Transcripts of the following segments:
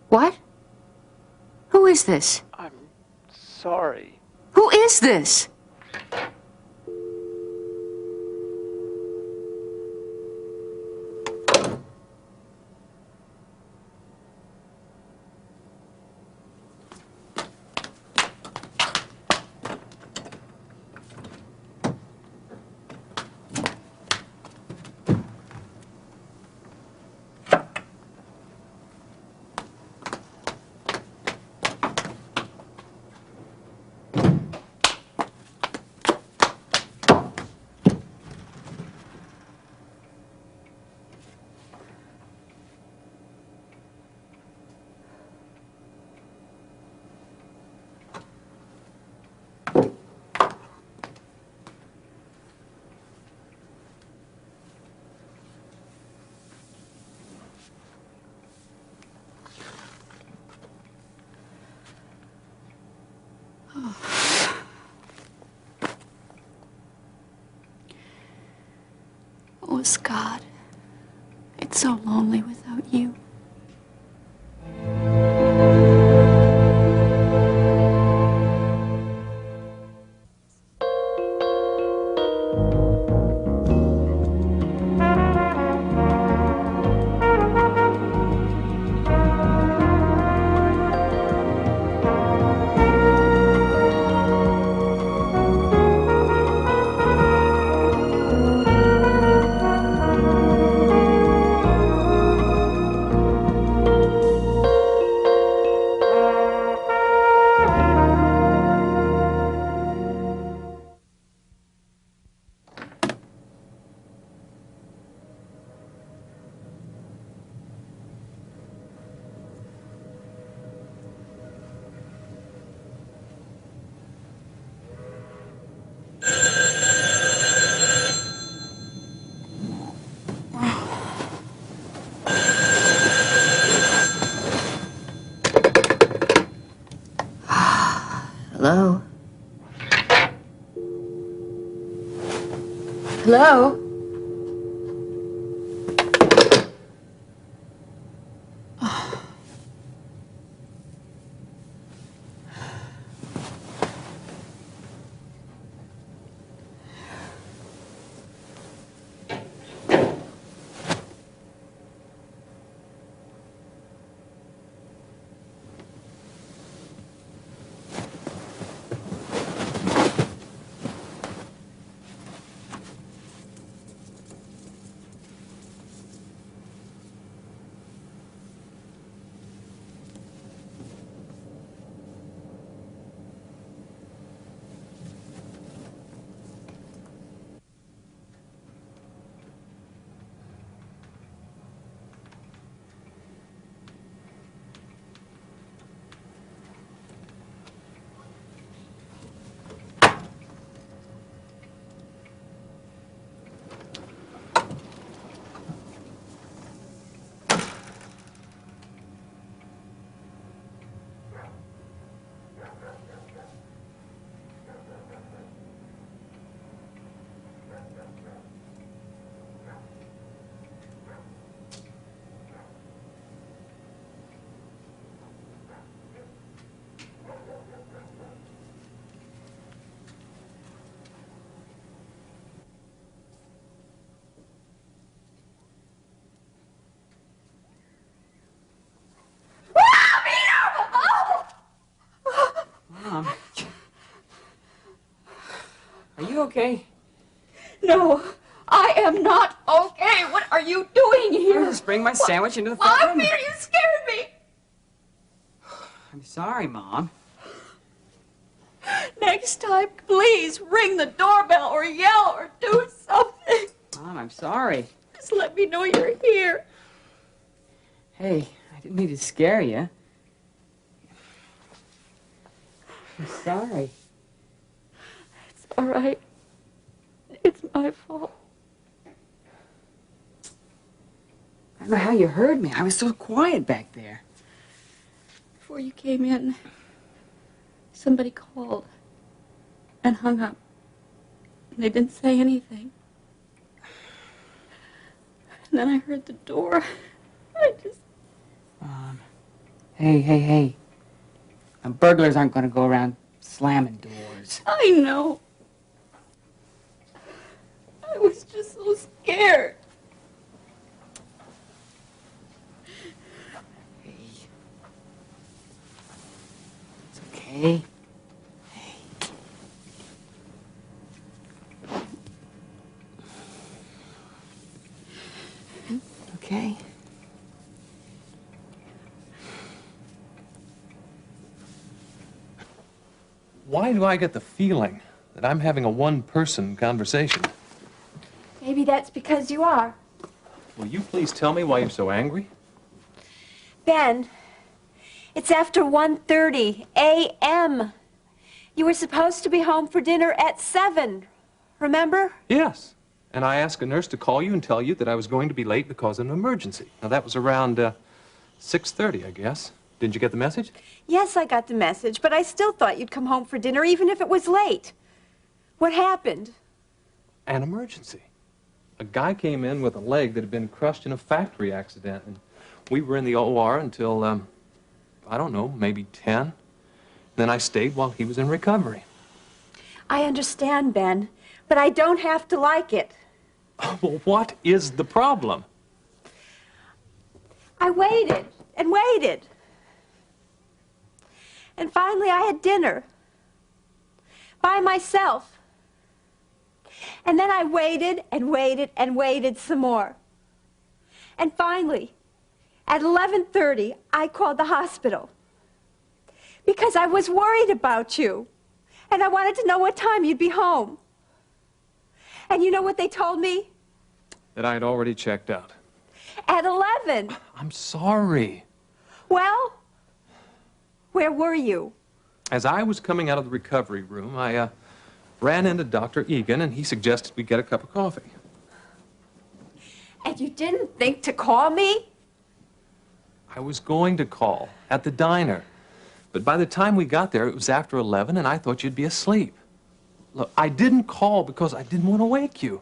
What? Who is this? I'm sorry. Who is this? Oh, Scott, it's so lonely without you. Hello? Hello? Mom. Are you okay? No, I am not okay. What are you doing here? Just bring my sandwich into the front room. Peter, you scared me. I'm sorry, Mom. Next time, please ring the doorbell or yell or do something. Mom, I'm sorry. Just let me know you're here. Hey, I didn't mean to scare you. I'm sorry. It's all right. It's my fault. I don't know how you heard me. I was so quiet back there. Before you came in, somebody called and hung up. And they didn't say anything. And then I heard the door. I just... Hey. Now, burglars aren't going to go around slamming doors. I know. I was just so scared. Hey. It's okay. Okay. Why do I get the feeling that I'm having a one-person conversation? Maybe that's because you are. Will you please tell me why you're so angry? Ben, it's after 1:30 a.m. You were supposed to be home for dinner at 7. Remember? Yes. And I asked a nurse to call you and tell you that I was going to be late because of an emergency. Now, that was around 6:30, I guess. Didn't you get the message? Yes, I got the message, but I still thought you'd come home for dinner even if it was late. What happened? An emergency. A guy came in with a leg that had been crushed in a factory accident, and we were in the OR until, I don't know, maybe 10. Then I stayed while he was in recovery. I understand, Ben, but I don't have to like it. Well, what is the problem? I waited and waited. And finally I had dinner. By myself. And then I waited and waited and waited some more. And finally, at 11:30, I called the hospital. Because I was worried about you. And I wanted to know what time you'd be home. And you know what they told me? That I had already checked out. At 11. I'm sorry. Well, where were you? As I was coming out of the recovery room, I ran into Dr. Egan, and he suggested we get a cup of coffee. And you didn't think to call me? I was going to call at the diner, but by the time we got there, it was after 11, and I thought you'd be asleep. Look, I didn't call because I didn't want to wake you.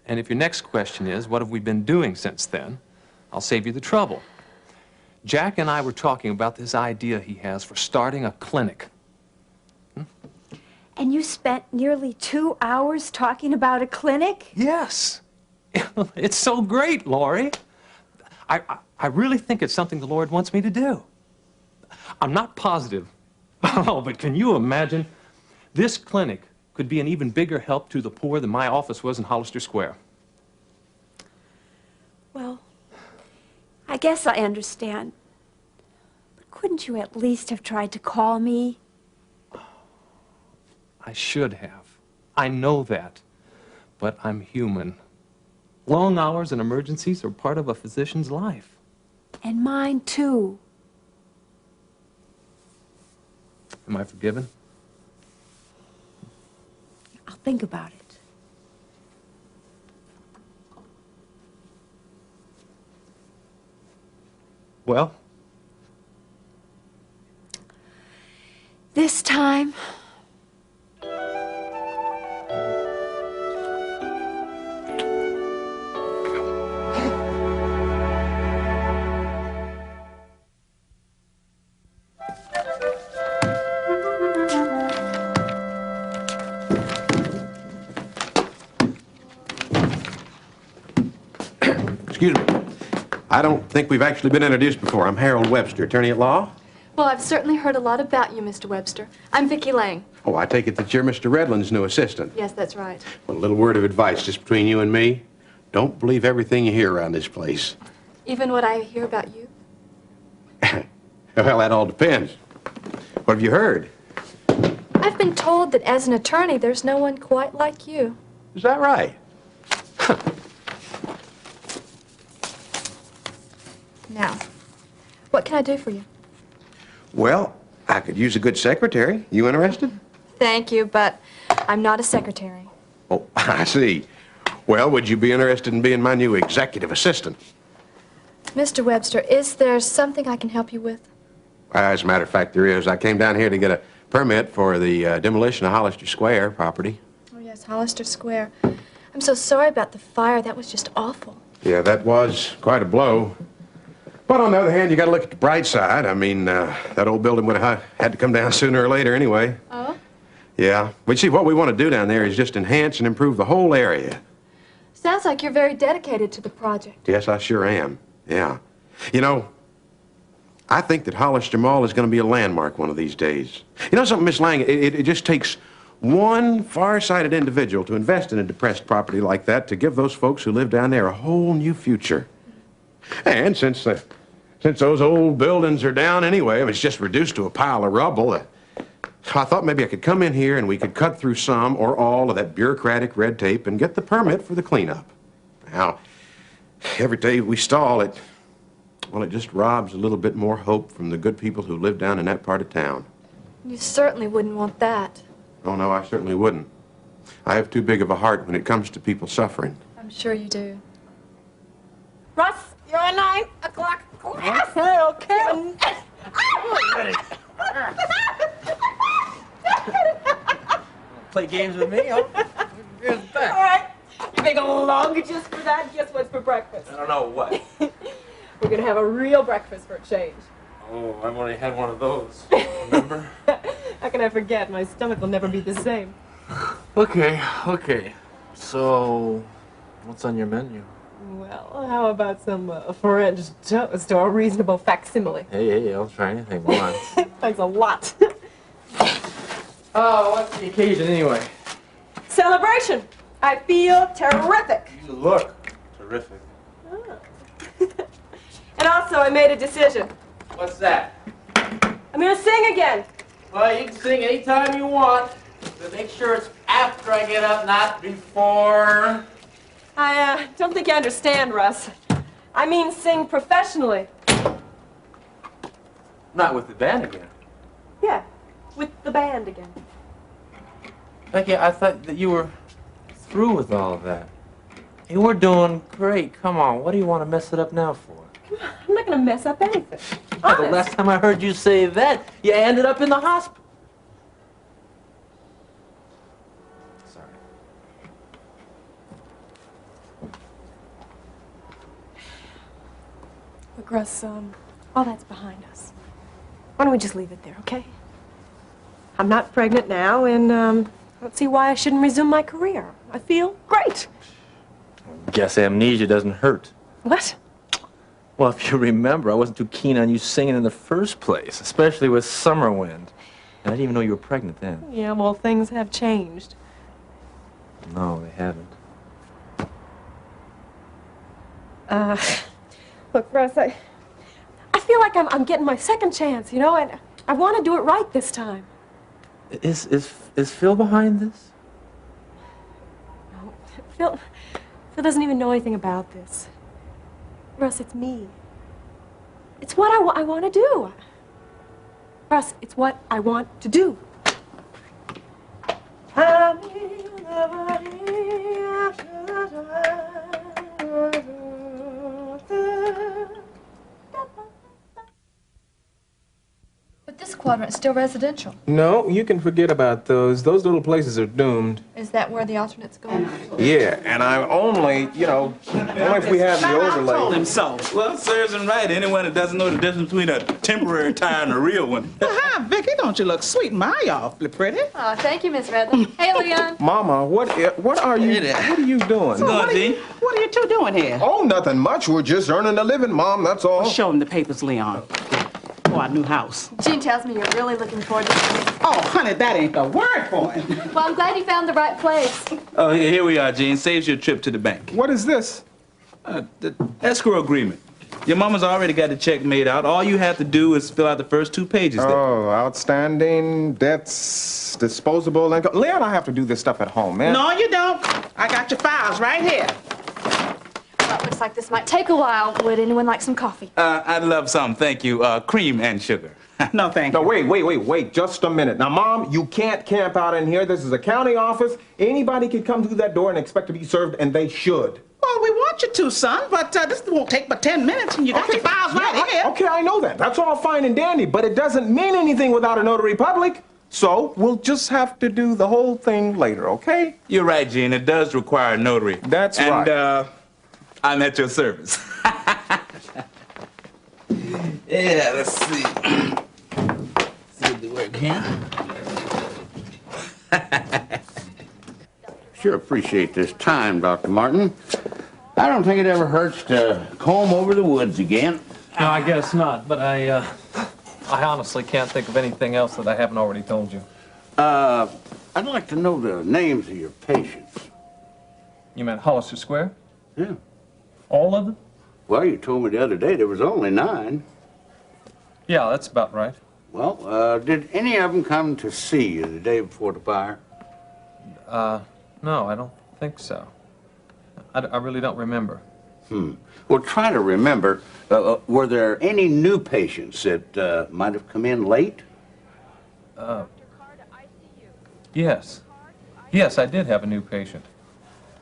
And if your next question is, what have we been doing since then, I'll save you the trouble. Jack and I were talking about this idea he has for starting a clinic. And you spent nearly 2 hours talking about a clinic? Yes. It's so great, Laurie. I really think it's something the Lord wants me to do. I'm not positive. Oh, but can you imagine? This clinic could be an even bigger help to the poor than my office was in Hollister Square. Well, I guess I understand. But couldn't you at least have tried to call me? I should have. I know that. But I'm human. Long hours and emergencies are part of a physician's life. And mine, too. Am I forgiven? I'll think about it. Well? This time... Excuse me. I don't think we've actually been introduced before. I'm Harold Webster, attorney at law. Well, I've certainly heard a lot about you, Mr. Webster. I'm Vicki Lang. Oh, I take it that you're Mr. Redland's new assistant. Yes, that's right. Well, a little word of advice just between you and me. Don't believe everything you hear around this place. Even what I hear about you? Well, that all depends. What have you heard? I've been told that as an attorney, there's no one quite like you. Is that right? Now, what can I do for you? Well, I could use a good secretary. You interested? Thank you, but I'm not a secretary. Oh, I see. Well, would you be interested in being my new executive assistant? Mr. Webster, is there something I can help you with? As a matter of fact, there is. I came down here to get a permit for the demolition of Hollister Square property. Oh, yes, Hollister Square. I'm so sorry about the fire. That was just awful. Yeah, that was quite a blow. But on the other hand, you got to look at the bright side. I mean, that old building would have had to come down sooner or later anyway. Oh? Yeah. But see, what we want to do down there is just enhance and improve the whole area. Sounds like you're very dedicated to the project. Yes, I sure am. Yeah. You know, I think that Hollister Mall is going to be a landmark one of these days. You know something, Miss Lang? It just takes one far-sighted individual to invest in a depressed property like that to give those folks who live down there a whole new future. And since those old buildings are down anyway, it's just reduced to a pile of rubble, I thought maybe I could come in here and we could cut through some or all of that bureaucratic red tape and get the permit for the cleanup. Now, every day we stall, it just robs a little bit more hope from the good people who live down in that part of town. You certainly wouldn't want that. Oh, no, I certainly wouldn't. I have too big of a heart when it comes to people suffering. I'm sure you do. Russ, you're a 9 o'clock class. Okay. Play games with me, huh? Here's the back. All right. You make a longer just for that. Guess what's for breakfast? I don't know what. We're going to have a real breakfast for a change. Oh, I've already had one of those. Remember? How can I forget? My stomach will never be the same. Okay. So, what's on your menu? Well, how about some French toast or a reasonable facsimile? Hey, I'll try anything once. Thanks a lot. Oh, what's the occasion anyway? Celebration. I feel terrific. You look terrific. And also, I made a decision. What's that? I'm going to sing again. Well, you can sing anytime you want, but make sure it's after I get up, not before. I don't think you understand, Russ. I mean sing professionally. Not with the band again. Yeah, with the band again. Becky, I thought that you were through with all of that. Hey, we're doing great. Come on, what do you want to mess it up now for? I'm not going to mess up anything. The Honest. last time I heard you say that, you ended up in the hospital. Sorry. Look, Russ, all that's behind us. Why don't we just leave it there, okay? I'm not pregnant now, and I don't see why I shouldn't resume my career. I feel great. Guess amnesia doesn't hurt. What? Well, if you remember, I wasn't too keen on you singing in the first place, especially with Summer Wind. And I didn't even know you were pregnant then. Yeah, well, things have changed. No, they haven't. Look, Russ, I feel like I'm getting my second chance, you know, and I want to do it right this time. Is Phil behind this? No, Phil doesn't even know anything about this. Russ, it's me. It's what I want to do. Russ, it's what I want to do. But this quadrant's still residential. No, you can forget about those. Those little places are doomed. Is that where the alternates go? Yeah, and I'm only, only if we have the told overlay. him so. Well, serves him right. Anyone that doesn't know the difference between a temporary tire and a real one. Hi, Vicky. Don't you look sweet and my awfully pretty? Oh, thank you, Miss Redland. Hey, Leon. Mama, what are you what are you doing? Go, Dean. What are you two doing here? Oh, nothing much. We're just earning a living, Mom, that's all. Show him the papers, Leon. For our new house. Jean tells me you're really looking forward to this. Oh, honey, that ain't the word for it. Well, I'm glad you found the right place. Oh, here we are, Gene. Saves your trip to the bank. What is this? The escrow agreement. Your mama's already got the check made out. All you have to do is fill out the first 2 pages there. Oh, outstanding debts, disposable income. Leon, I have to do this stuff at home, man. No, you don't. I got your files right here. Well, it looks like this might take a while. Would anyone like some coffee? I'd love some, thank you. Cream and sugar. No, thank you. No, wait, just a minute. Now, Mom, you can't camp out in here. This is a county office. Anybody can come through that door and expect to be served, and they should. Well, we want you to, son, but this won't take but 10 minutes, and you got your files right here. Okay, I know that. That's all fine and dandy, but it doesn't mean anything without a notary public. So we'll just have to do the whole thing later, okay? You're right, Gene. It does require a notary. That's right. And I'm at your service. Yeah, let's see. See if it work here. Sure appreciate this time, Dr. Martin. I don't think it ever hurts to comb over the woods again. No, I guess not, but I honestly can't think of anything else that I haven't already told you. I'd like to know the names of your patients. You meant Hollister Square? Yeah. All of them? Well, you told me the other day there was only 9. Yeah, that's about right. Well, did any of them come to see you the day before the fire? No, I don't think so. I really don't remember. Well, try to remember, were there any new patients that might have come in late? Yes. Yes, I did have a new patient.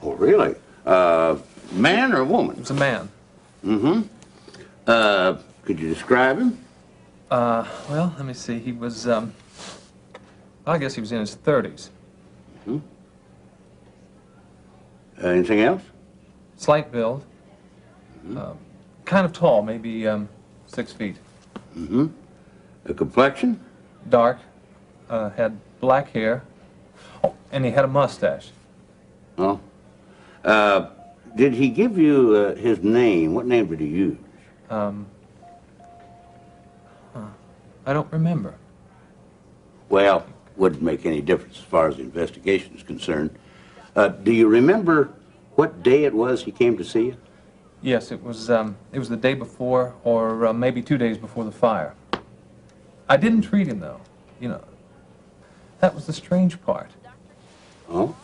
Oh, really? Man or woman? It was a man. Mm-hmm. Could you describe him? Well, let me see. He was, I guess he was in his 30s. Mm-hmm. Anything else? Slight build. Kind of tall, maybe 6 feet. Mm-hmm. The complexion? Dark. Had black hair. Oh, and he had a mustache. Oh. Did he give you his name? What name did he use? I don't remember. Well, wouldn't make any difference as far as the investigation is concerned. Do you remember what day it was he came to see you? Yes, it was the day before, or maybe 2 days before the fire. I didn't treat him, though. You know, that was the strange part. Oh?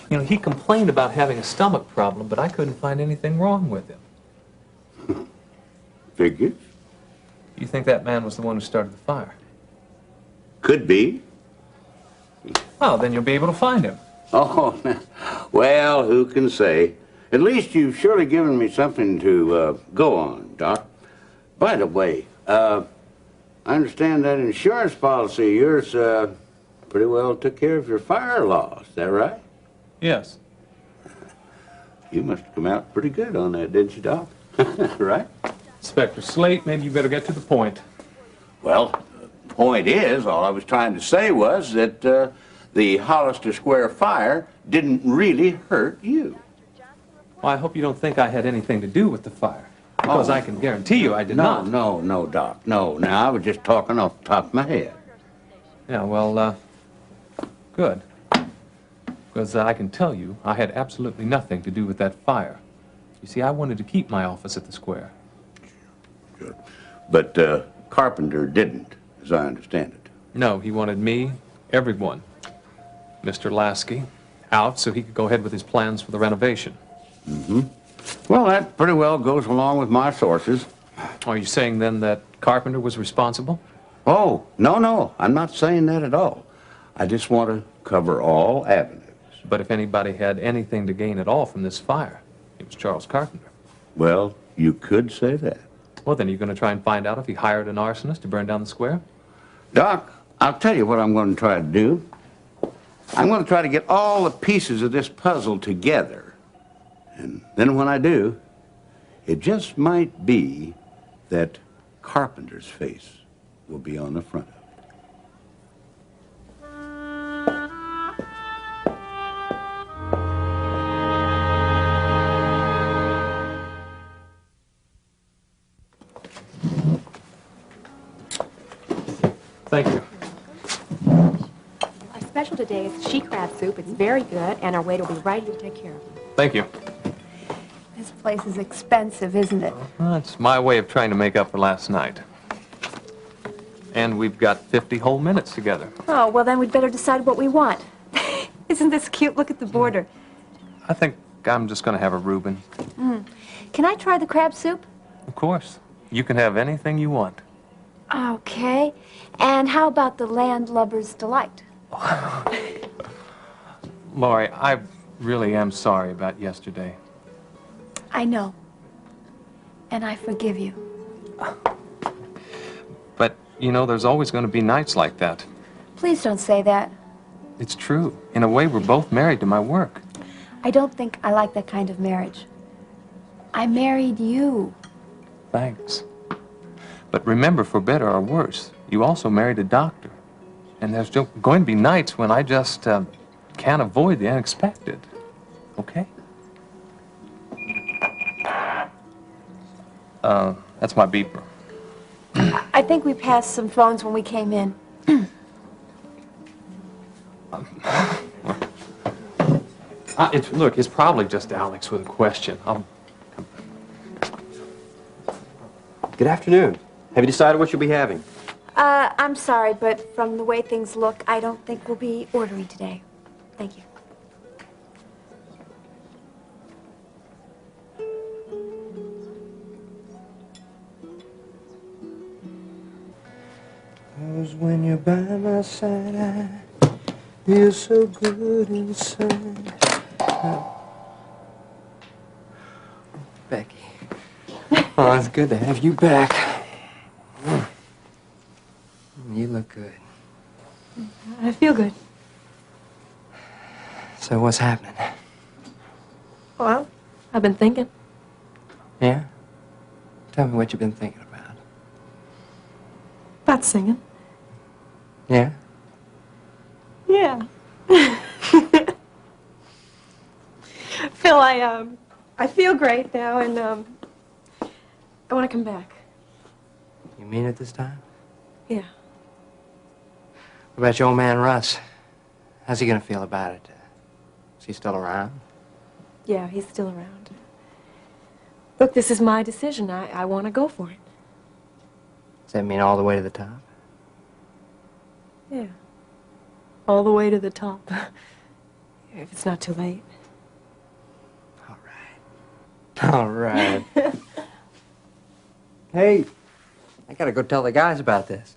You know, he complained about having a stomach problem, but I couldn't find anything wrong with him. Figures. You think that man was the one who started the fire? Could be. Well, then you'll be able to find him. Oh, well, who can say? At least you've surely given me something to go on, Doc. By the way, I understand that insurance policy of yours pretty well took care of your fire loss. Is that right? Yes. You must have come out pretty good on that, didn't you, Doc? Right? Inspector Slate, maybe you better get to the point. Well, the point is, all I was trying to say was that the Hollister Square fire didn't really hurt you. Well, I hope you don't think I had anything to do with the fire. Because I can guarantee you I did not. No, Doc. No. Now, I was just talking off the top of my head. Yeah, well, good. Because I can tell you I had absolutely nothing to do with that fire. You see, I wanted to keep my office at the square. Good. But Carpenter didn't, as I understand it. No, he wanted me, everyone, Mr. Lasky, out so he could go ahead with his plans for the renovation. Mm-hmm. Well, that pretty well goes along with my sources. Are you saying then that Carpenter was responsible? Oh, no. I'm not saying that at all. I just want to cover all avenues. But if anybody had anything to gain at all from this fire, it was Charles Carpenter. Well, you could say that. Well, then you're going to try and find out if he hired an arsonist to burn down the square? Doc, I'll tell you what I'm going to try to do. I'm going to try to get all the pieces of this puzzle together. And then when I do, it just might be that Carpenter's face will be on the front of it. Thank you. Our special today is she crab soup. It's very good, and our waiter will be right here to take care of you. Thank you. This place is expensive, isn't it? Well, that's my way of trying to make up for last night. And we've got 50 whole minutes together. Oh, well, then we'd better decide what we want. Isn't this cute? Look at the border. I think I'm just going to have a Reuben. Can I try the crab soup? Of course. You can have anything you want. Okay. And how about the landlubber's delight? Laurie, I really am sorry about yesterday. I know. And I forgive you. But, you know, there's always going to be nights like that. Please don't say that. It's true. In a way, we're both married to my work. I don't think I like that kind of marriage. I married you. Thanks. But remember, for better or worse, you also married a doctor. And there's going to be nights when I just can't avoid the unexpected. Okay? That's my beeper. I think we passed some phones when we came in. Look, it's probably just Alex with a question. Good afternoon. Have you decided what you'll be having? I'm sorry, but from the way things look, I don't think we'll be ordering today. Thank you. Cause when you're by my side, I feel so good inside. Becky. Oh, it's good to have you back. You look good. I feel good. So what's happening? Well, I've been thinking. Yeah? Tell me what you've been thinking about. About singing. Yeah? Yeah. Phil, I feel great now, and I want to come back. You mean it this time? Yeah. What about your old man, Russ? How's he gonna feel about it? Is he still around? Yeah, he's still around. Look, this is my decision. I want to go for it. Does that mean all the way to the top? Yeah. All the way to the top. If it's not too late. All right. Hey, I gotta go tell the guys about this.